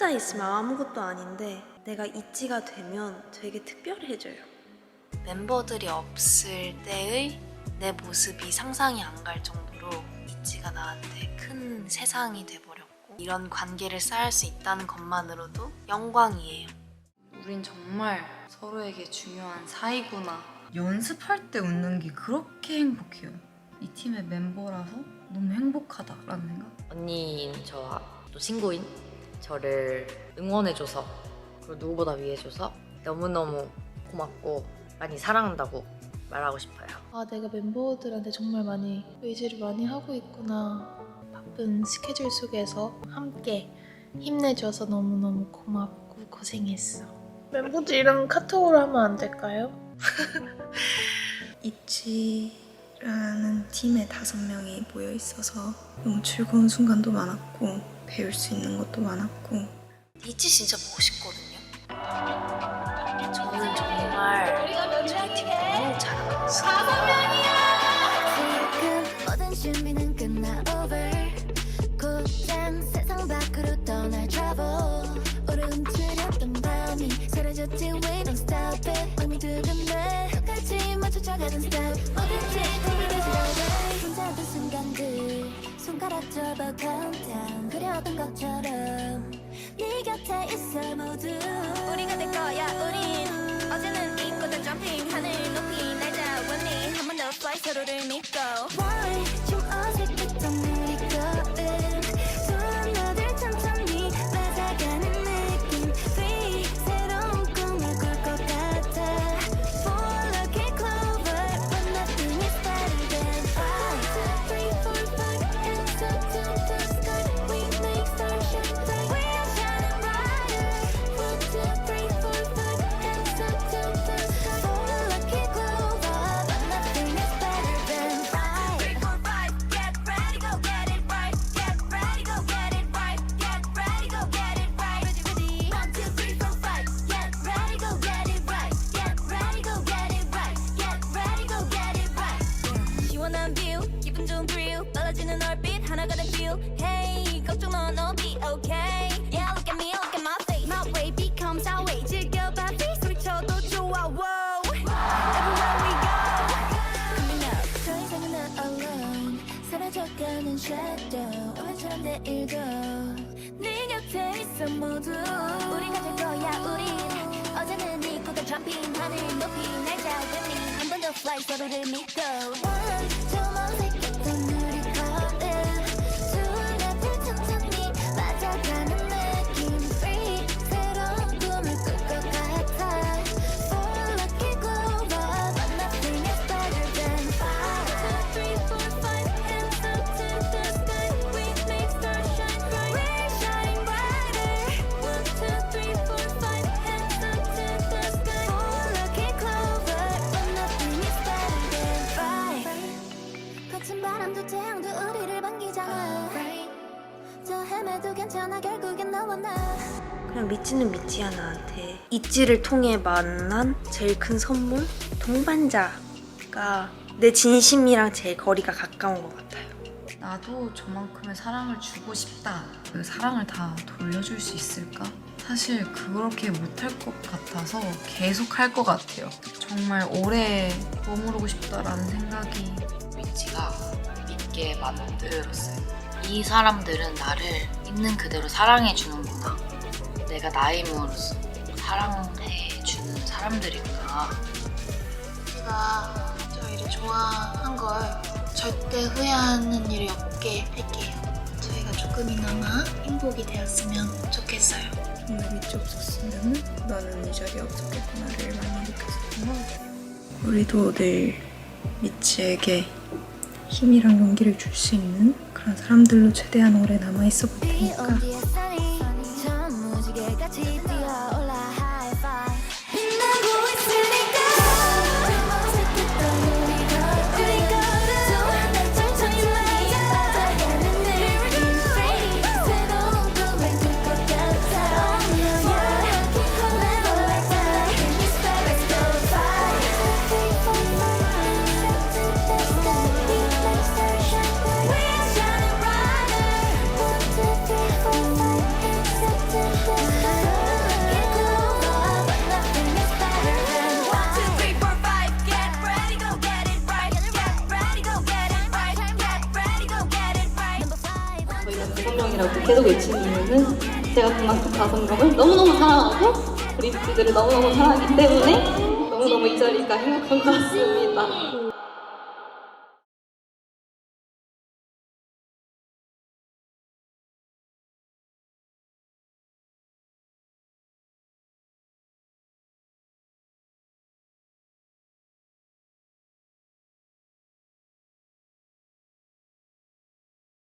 혼자 있으면 아무것도 아닌데 내가 있지가 되면 되게 특별해져요. 멤버들이 없을 때의 내 모습이 상상이 안 갈 정도로 있지가 나한테 큰 세상이 돼버렸고, 이런 관계를 쌓을 수 있다는 것만으로도 영광이에요. 우린 정말 서로에게 중요한 사이구나. 연습할 때 웃는 게 그렇게 행복해요. 이 팀의 멤버라서 너무 행복하다라는 생각. 언니인 저와 또 친구인 저를 응원해줘서, 그리고 누구보다 위해줘서 너무너무 고맙고 많이 사랑한다고 말하고 싶어요. 아, 내가 멤버들한테 정말 많이 의지를 많이 하고 있구나. 바쁜 스케줄 속에서 함께 힘내줘서 너무너무 고맙고 고생했어. 멤버들이랑 카톡으로 하면 안 될까요? 있지라는 팀에 5명이 모여 있어서 너무 즐거운 순간도 많았고 배울 수 있는 것도 많았고. 있지 진짜 멋있거든요. 저는 정말 저희 팀 너무 잘하고 있어요. 모든 준비는 끝나 over 곧장 세상 밖으로 떠날 trouble 오래 움츠렸던 밤이 사라졌지 we don't stop it 맘이 두근대 끝까지 맞춰져가는 step 뭐든지 도리되지 혼자 든 순간들 손가락 접어 countdown 그려던 것처럼 네 곁에 있어 모두 우리가 될 거야 우린 어제는 잊고 다 jumping 하늘 높이 날자 원리 한 번 더 fly 서로를 믿고 Why 좀 어색했던 우리 거은 두 너들 천천히 맞아가는 느낌 Free 새로운 꿈을 꿀 것 같아 Full lucky clover but nothing is better than 5, 2, 3, 4, 5 hands up to the sky We make stars shine bright We are shining brighter 1, 2, 3, 4, 5 hands up to the sky Full lucky clover but nothing is better than 5, 3, 4, 5 Get ready, go get it right Get ready, go get it right Get ready, go get it right Ready, ready 1, 2, 3, 4, 5 Get ready, go get it right Get ready, go get it right Get ready, go get it right 시원한 뷰 기분 좋은 thrill 빨라지는 얼빛 하나가 된 feel Hey 걱정 넌 I'll be okay Yeah look at me look at my face My way becomes our way 즐겨봐 face 소리쳐도 좋아 wow Everywhere we go Coming up 더 이상은 not alone 사라져가는 shadow 오늘처럼 내일도 네 곁에 있어 모두 우리가 될 거야 우린 어제는 잊고 다 jumping 하늘 높이 날자 with me 한 번 더 fly 서로를 믿고 One 좀 어색했던 우리 거은 두 너들 천천히 맞아가는 느낌 Free 새로운 꿈을 꿀 것 같아 Full lucky clover but nothing is better than 5, 2, 3, 4, 5 hands up to the sky We make stars shine bright We're shining brighter 1, 2, 3, 4, 5 hands up to the sky Full lucky clover but nothing is better than 5 거친 바람도 태양도 우리를 반기잖아 저 헤매도 괜찮아 결국엔 너와 나 그냥 믿지는 믿지야 나한테 있지를 통해 만난 제일 큰 선물? 동반자가 내 진심이랑 제일 거리가 가까운 것 같아요. 나도 저만큼의 사랑을 주고 싶다. 그 사랑을 다 돌려줄 수 있을까? 사실 그렇게 못할 것 같아서 계속 할 것 같아요. 정말 오래 머무르고 싶다라는 생각이. 위치가 믿게 만들었어요. 이 사람들은 나를 있는 그대로 사랑해주는구나. 내가 나임으로써 사랑해주는 사람들이구나. 제가 저희를 좋아한 걸 절대 후회하는 일이 없게 할게요. 저희가 조금이나마 행복이 되었으면 좋겠어요. 정말 믿지 없었으면 나는 이 자리에 없었겠구나를 많이 느꼈었던 것 같아요. 우리도 늘 미치에게 힘이랑 용기를 줄 수 있는 그런 사람들로 최대한 오래 남아있어 볼 테니까 저 무지개 같이 뛰어올라 high five 빛나고 있으니까 좀 어색했던 우리 거를 또 천천히 맞아가는 느낌 Free 새로운 꿈을 꿀 것 같아 You're never let down Can you stay let's go 5, 2, 3, 4, 5 Hands up to the sky We make stars shine bright We are shining brighter 1, 2, 3, 4, 5 Hands up to the 다섯명이라고 계속 외치는 이유는 제가 그만큼 다섯명을 너무너무 사랑하고 우리 뷰티들을 너무너무 사랑하기 때문에 너무너무 이 자리가 행복한 것 같습니다.